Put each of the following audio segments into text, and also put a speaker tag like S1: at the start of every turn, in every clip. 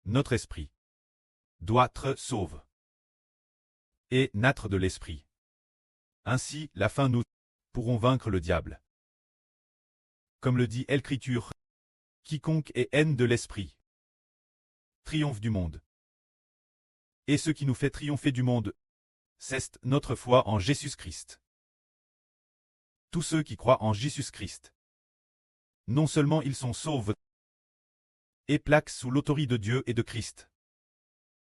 S1: notre esprit doit être sauve et naître de l'esprit. Ainsi, la fin nous pourrons vaincre le diable. Comme le dit l'Écriture, quiconque est haine de l'esprit triomphe du monde. Et ce qui nous fait triompher du monde, c'est notre foi en Jésus-Christ. Tous ceux qui croient en Jésus-Christ, non seulement ils sont sauvés et plaquent sous l'autorité de Dieu et de Christ,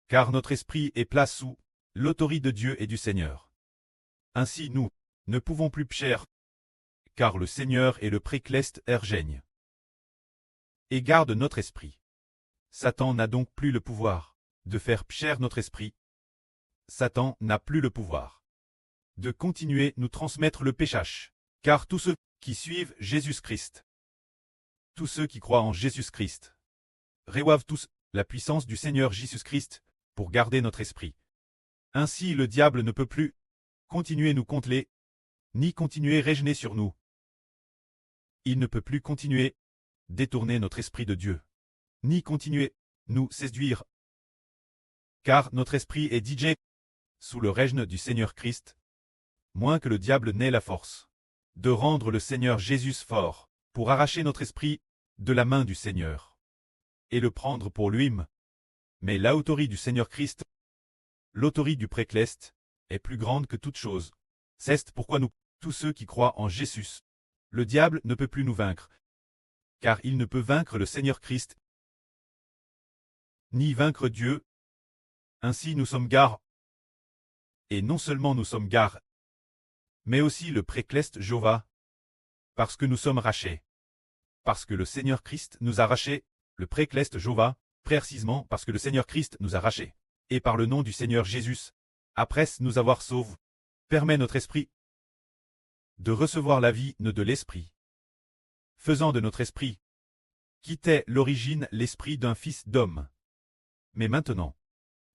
S1: car notre esprit est placé sous l'autorité de Dieu et du Seigneur. Ainsi nous ne pouvons plus pécher, car le Seigneur et le précleste règnent et garde notre esprit. Satan n'a donc plus le pouvoir de faire pécher notre esprit. Satan n'a plus le pouvoir de continuer nous transmettre le péchage, car tous ceux qui suivent Jésus-Christ, tous ceux qui croient en Jésus-Christ, reçoivent tous la puissance du Seigneur Jésus-Christ pour garder notre esprit. Ainsi le diable ne peut plus continuer nous contrôler, ni continuer régner sur nous. Il ne peut plus continuer détourner notre esprit de Dieu, ni continuer nous séduire, car notre esprit est DJ sous le règne du Seigneur Christ, moins que le diable n'ait la force de rendre le Seigneur Jésus fort pour arracher notre esprit de la main du Seigneur et le prendre pour lui-même. Mais l'autorité du Seigneur Christ, l'autorité du précleste, est plus grande que toute chose. C'est pourquoi nous, tous ceux qui croient en Jésus, le diable ne peut plus nous vaincre, car il ne peut vaincre le Seigneur Christ, ni vaincre Dieu. Ainsi nous sommes gards, et non seulement nous sommes gards, mais aussi le précleste Jéhovah, parce que nous sommes rachés. Parce que le Seigneur Christ nous a rachés, le précleste Jéhovah, précisément parce que le Seigneur Christ nous a rachés, et par le nom du Seigneur Jésus, après nous avoir sauvés, permet notre esprit de recevoir la vie de l'esprit, faisant de notre esprit, qui était l'origine l'esprit d'un fils d'homme. Mais maintenant,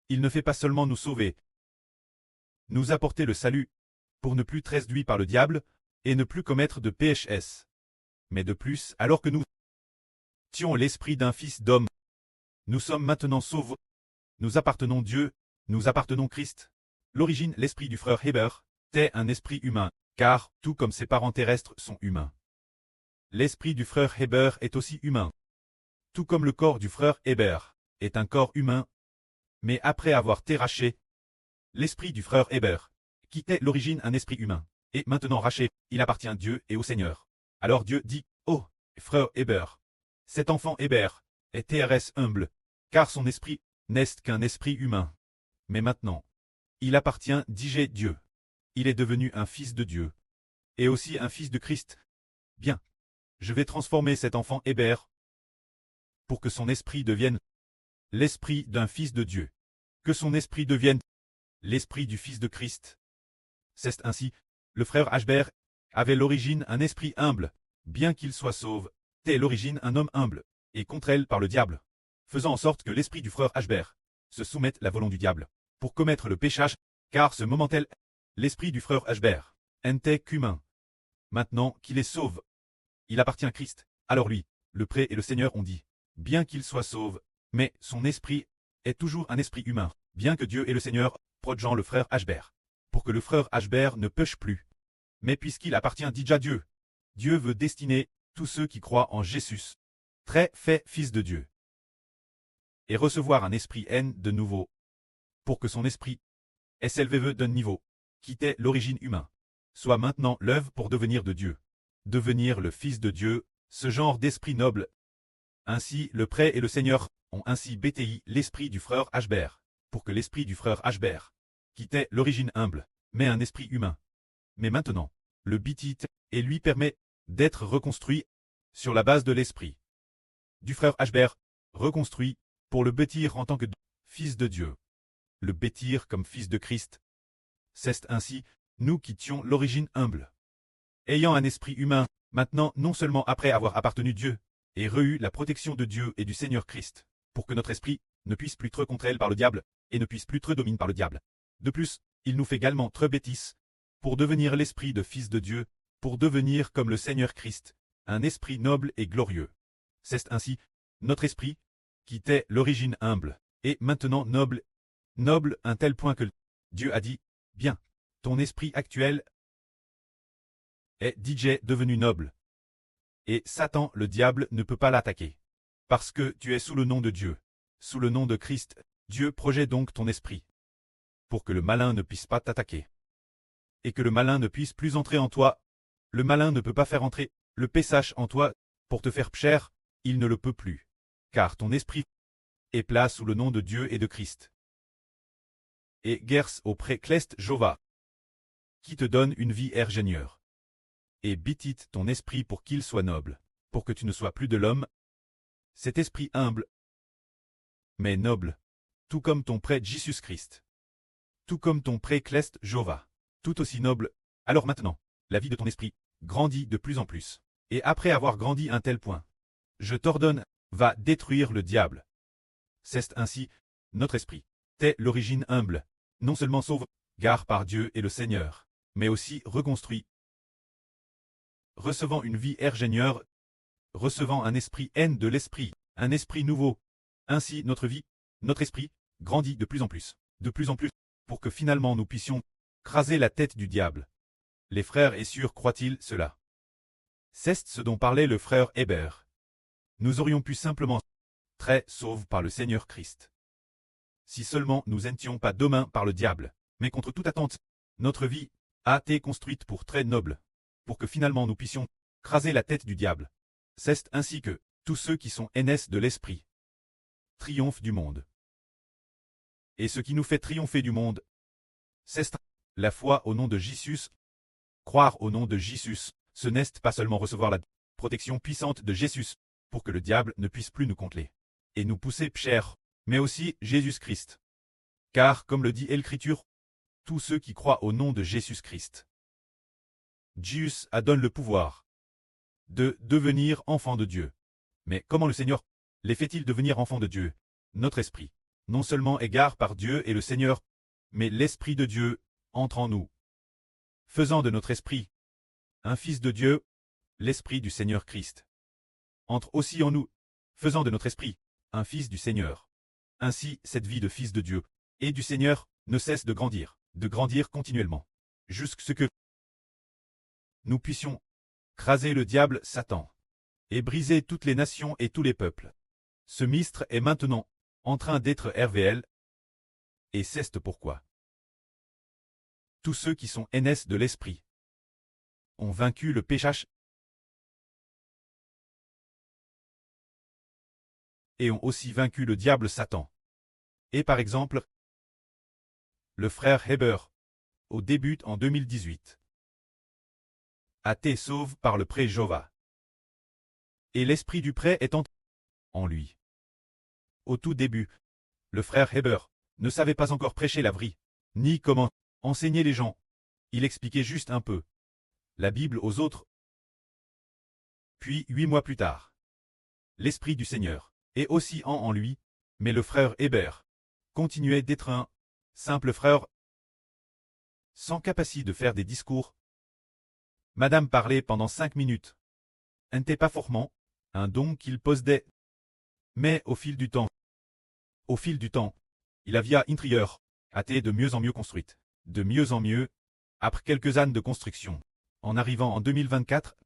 S1: il ne fait pas seulement nous sauver, nous apporter le salut, pour ne plus être réduits par le diable, et ne plus commettre de péchés. Mais de plus, alors que nous tuons l'esprit d'un fils d'homme, nous sommes maintenant sauvés. Nous appartenons Dieu, nous appartenons Christ. L'origine, l'esprit du frère Héber, est un esprit humain, car, tout comme ses parents terrestres sont humains, l'esprit du frère Héber est aussi humain. Tout comme le corps du frère Héber est un corps humain, mais après avoir été raché, l'esprit du frère Héber, qui est l'origine un esprit humain, est maintenant raché, il appartient à Dieu et au Seigneur. Alors Dieu dit, oh, frère Héber, cet enfant Héber est TRS humble, car son esprit n'est qu'un esprit humain. Mais maintenant, il appartient, dis-je, Dieu. Il est devenu un fils de Dieu, et aussi un fils de Christ. Bien, je vais transformer cet enfant Héber pour que son esprit devienne l'esprit d'un fils de Dieu, que son esprit devienne l'esprit du fils de Christ. C'est ainsi, le frère Ashber avait l'origine un esprit humble, bien qu'il soit sauve, t'es l'origine un homme humble, et contre elle par le diable, faisant en sorte que l'esprit du frère Ashber se soumette à la volonté du diable, pour commettre le péchage, car ce moment-là, l'esprit du frère Ashber n'était qu'humain. Maintenant qu'il est sauve, il appartient à Christ, alors lui, le prêtre et le Seigneur ont dit, bien qu'il soit sauve, mais son esprit est toujours un esprit humain, bien que Dieu et le Seigneur protégeant le frère Ashber, pour que le frère Ashber ne pêche plus. Mais puisqu'il appartient déjà à Dieu, Dieu veut destiner tous ceux qui croient en Jésus, très fait fils de Dieu, et recevoir un esprit haine de nouveau, pour que son esprit est s'élevé d'un niveau, quitter l'origine humain, soit maintenant l'œuvre pour devenir de Dieu, devenir le fils de Dieu, ce genre d'esprit noble. Ainsi le prêtre et le Seigneur ont ainsi bâti l'esprit du frère Ashber, pour que l'esprit du frère Ashber, quittait l'origine humble, mais un esprit humain. Mais maintenant, le bâtit et lui permet d'être reconstruit sur la base de l'esprit du frère Ashber, reconstruit pour le bâtir en tant que fils de Dieu. Le bâtir comme fils de Christ. C'est ainsi, nous quittions l'origine humble. Ayant un esprit humain, maintenant non seulement après avoir appartenu Dieu, et reçu la protection de Dieu et du Seigneur Christ, pour que notre esprit ne puisse plus être contre elle par le diable, et ne puisse plus être dominé par le diable. De plus, il nous fait également très bêtise, pour devenir l'esprit de fils de Dieu, pour devenir comme le Seigneur Christ, un esprit noble et glorieux. C'est ainsi, notre esprit qui t'est l'origine humble, et maintenant noble, noble à un tel point que Dieu a dit, bien, ton esprit actuel est DJ devenu noble. Et Satan, le diable, ne peut pas l'attaquer. Parce que tu es sous le nom de Dieu, sous le nom de Christ, Dieu projette donc ton esprit, pour que le malin ne puisse pas t'attaquer. Et que le malin ne puisse plus entrer en toi. Le malin ne peut pas faire entrer le péssage en toi, pour te faire pcher, il ne le peut plus. Car ton esprit est plat sous le nom de Dieu et de Christ. Et Gers au précleste Jova, qui te donne une vie ingénieure. Et bitit ton esprit pour qu'il soit noble, pour que tu ne sois plus de l'homme, cet esprit humble, mais noble, tout comme ton prêtre Jésus-Christ, tout comme ton précleste Jova, tout aussi noble. Alors maintenant, la vie de ton esprit grandit de plus en plus. Et après avoir grandi un tel point, je t'ordonne, va détruire le diable. C'est ainsi, notre esprit, t'es l'origine humble, non seulement sauve, gare par Dieu et le Seigneur, mais aussi reconstruit, recevant une vie ingénieure, recevant un esprit haine de l'esprit, un esprit nouveau. Ainsi notre vie, notre esprit, grandit de plus en plus, pour que finalement nous puissions craser la tête du diable. Les frères et sœurs croient-ils cela? C'est ce dont parlait le frère Hébert. Nous aurions pu simplement très sauvés par le Seigneur Christ. Si seulement nous n'étions pas domains par le diable, mais contre toute attente, notre vie a été construite pour très noble, pour que finalement nous puissions craser la tête du diable. C'est ainsi que tous ceux qui sont aînés de l'esprit triomphent du monde. Et ce qui nous fait triompher du monde, c'est la foi au nom de Jésus. Croire au nom de Jésus, ce n'est pas seulement recevoir la protection puissante de Jésus, pour que le diable ne puisse plus nous contrôler et nous pousser cher, mais aussi Jésus-Christ. Car, comme le dit l'Écriture, tous ceux qui croient au nom de Jésus-Christ, Jésus a donné le pouvoir de devenir enfants de Dieu. Mais comment le Seigneur les fait-il devenir enfants de Dieu? Notre esprit, non seulement égare par Dieu et le Seigneur, mais l'Esprit de Dieu entre en nous, faisant de notre esprit un fils de Dieu, l'Esprit du Seigneur Christ entre aussi en nous, faisant de notre esprit un fils du Seigneur. Ainsi, cette vie de fils de Dieu et du Seigneur ne cesse de grandir continuellement, jusqu'à ce que nous puissions craser le diable Satan et briser toutes les nations et tous les peuples. Ce ministre est maintenant en train d'être RVL, et c'est pourquoi tous ceux qui sont aînés de l'esprit ont vaincu le péchage et ont aussi vaincu le diable Satan. Et par exemple, le frère Heber, au début en 2018, a été sauvé par le prêtre Jova. Et l'esprit du prêtre est en lui. Au tout début, le frère Heber ne savait pas encore prêcher la vraie, ni comment enseigner les gens. Il expliquait juste un peu la Bible aux autres. Puis 8 mois plus tard, l'esprit du Seigneur est aussi en lui, mais le frère Hébert continuait d'être un simple frère sans capacité de faire des discours. Madame parlait pendant 5 minutes. Un n'était pas formant, un don qu'il possédait. Mais au fil du temps, il avait intérieur a été de mieux en mieux construite, de mieux en mieux, après quelques années de construction. En arrivant en 2024,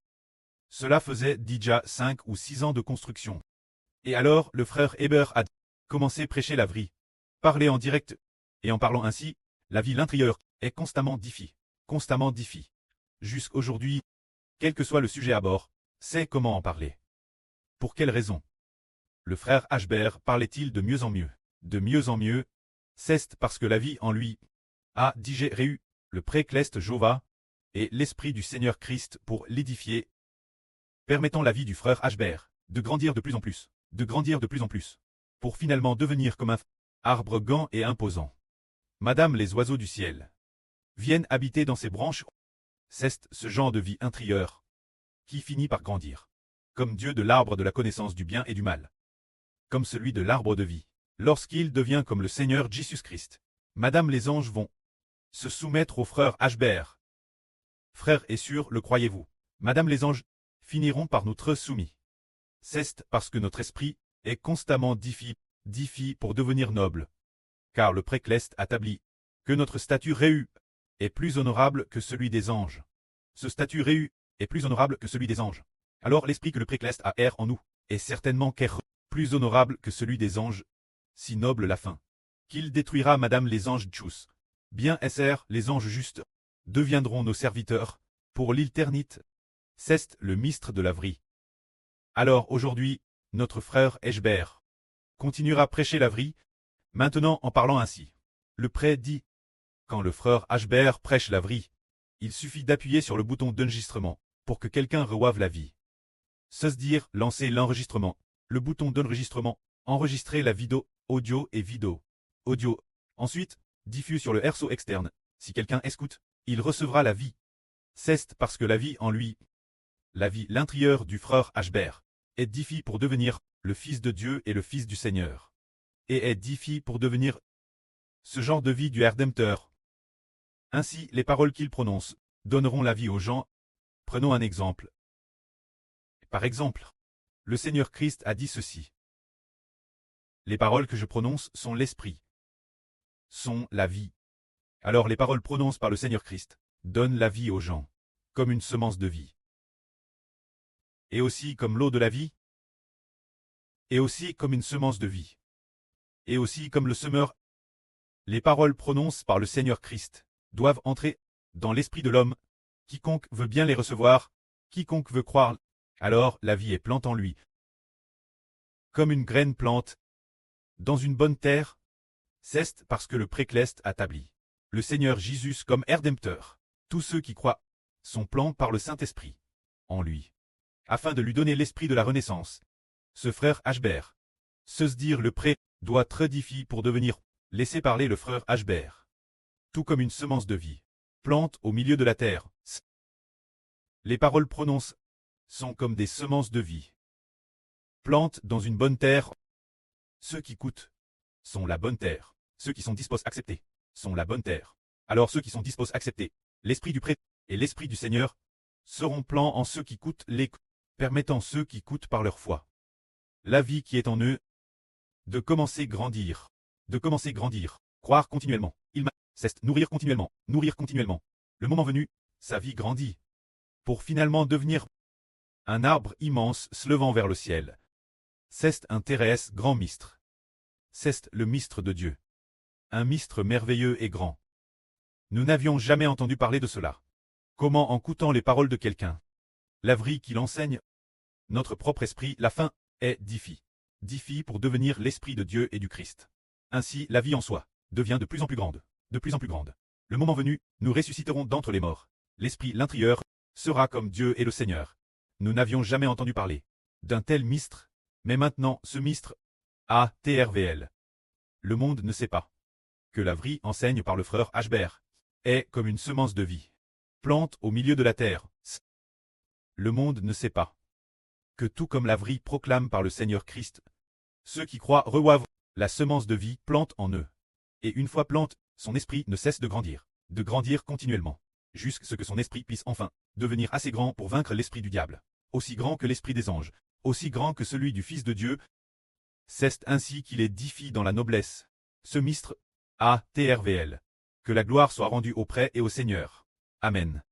S1: cela faisait déjà 5 ou 6 ans de construction. Et alors, le frère Hébert a commencé à prêcher la vraie, parler en direct, et en parlant ainsi, la vie l'intérieur est constamment difficile. Jusqu'aujourd'hui, quel que soit le sujet à bord, c'est comment en parler. Pour quelle raison? Le frère Ashbert parlait-il de mieux en mieux, c'est parce que la vie en lui a digéré le précleste Jova et l'esprit du Seigneur Christ pour l'édifier, permettant la vie du frère Ashbert de grandir de plus en plus, pour finalement devenir comme un arbre grand et imposant. Madame, les oiseaux du ciel viennent habiter dans ses branches. C'est ce genre de vie intérieure qui finit par grandir, comme Dieu de l'arbre de la connaissance du bien et du mal, comme celui de l'arbre de vie, lorsqu'il devient comme le Seigneur Jésus-Christ. Madame, les anges vont se soumettre au frère Ashbert. Frères et sœurs, le croyez-vous? Madame, les anges finiront par nous être soumis. C'est parce que notre esprit est constamment diffie pour devenir noble. Car le précleste établit que notre statut réu est plus honorable que celui des anges. Ce statut réu est plus honorable que celui des anges. Alors l'esprit que le précleste a en nous est certainement plus honorable que celui des anges, si noble la fin, qu'il détruira madame les anges tchous. Bien SR, les anges justes deviendront nos serviteurs pour l'éternité. C'est le mistre de la vie. Alors aujourd'hui, notre frère Eshbert continuera à prêcher la vie, maintenant en parlant ainsi. Le prêtre dit, quand le frère Eshbert prêche la vie, il suffit d'appuyer sur le bouton d'enregistrement pour que quelqu'un reçoive la vie. C'est-à-dire lancer l'enregistrement, le bouton d'enregistrement, enregistrer la vidéo, audio et vidéo. Audio. Ensuite, diffuse sur le RSO externe. Si quelqu'un écoute, il recevra la vie. C'est parce que la vie en lui, la vie l'intérieur du frère Eshbert, est difficile pour devenir le Fils de Dieu et le Fils du Seigneur. Et est difficile pour devenir ce genre de vie du Rédempteur. Ainsi, les paroles qu'il prononce donneront la vie aux gens. Prenons un exemple. Par exemple, le Seigneur Christ a dit ceci. Les paroles que je prononce sont l'esprit, sont la vie. Alors les paroles prononcées par le Seigneur Christ donnent la vie aux gens, comme une semence de vie. Et aussi comme l'eau de la vie, et aussi comme une semence de vie, et aussi comme le semeur. Les paroles prononcées par le Seigneur Christ doivent entrer dans l'esprit de l'homme. Quiconque veut bien les recevoir, quiconque veut croire, alors la vie est plante en lui. Comme une graine plante dans une bonne terre, c'est parce que le précleste établit le Seigneur Jésus comme Rédempteur. Tous ceux qui croient sont plants par le Saint-Esprit en lui, afin de lui donner l'esprit de la renaissance. Ce frère Eshbert, se dire le pré, doit être difficile pour devenir, laisser parler le frère Eshbert. Tout comme une semence de vie, plante au milieu de la terre. Les paroles prononcées sont comme des semences de vie. Plante dans une bonne terre. Ceux qui écoutent sont la bonne terre. Ceux qui sont disposés à accepter sont la bonne terre. Alors ceux qui sont disposés à accepter l'esprit du prêtre et l'esprit du Seigneur seront plants en ceux qui écoutent les permettant ceux qui écoutent par leur foi. La vie qui est en eux, de commencer grandir, croire continuellement, c'est nourrir continuellement. Le moment venu, sa vie grandit, pour finalement devenir un arbre immense se levant vers le ciel. C'est un Thérèse grand mistre. C'est le mistre de Dieu. Un mistre merveilleux et grand. Nous n'avions jamais entendu parler de cela. Comment en écoutant les paroles de quelqu'un, la vie qu'il enseigne, notre propre esprit, la fin, est difficile pour devenir l'esprit de Dieu et du Christ. Ainsi, la vie en soi devient de plus en plus grande, Le moment venu, nous ressusciterons d'entre les morts. L'esprit l'intérieur sera comme Dieu et le Seigneur. Nous n'avions jamais entendu parler d'un tel mistre, mais maintenant ce mistre a TRVL. Le monde ne sait pas que la vie enseigne par le frère Eshbert est comme une semence de vie, plante au milieu de la terre. Le monde ne sait pas que tout comme la vie proclame par le Seigneur Christ, ceux qui croient reçoivent la semence de vie plante en eux. Et une fois plante, son esprit ne cesse de grandir continuellement, jusqu'à ce que son esprit puisse enfin devenir assez grand pour vaincre l'esprit du diable, aussi grand que l'esprit des anges, aussi grand que celui du Fils de Dieu. C'est ainsi qu'il est difficile dans la noblesse. Ce mistre a TRVL. Que la gloire soit rendue au prêtre et au Seigneur. Amen.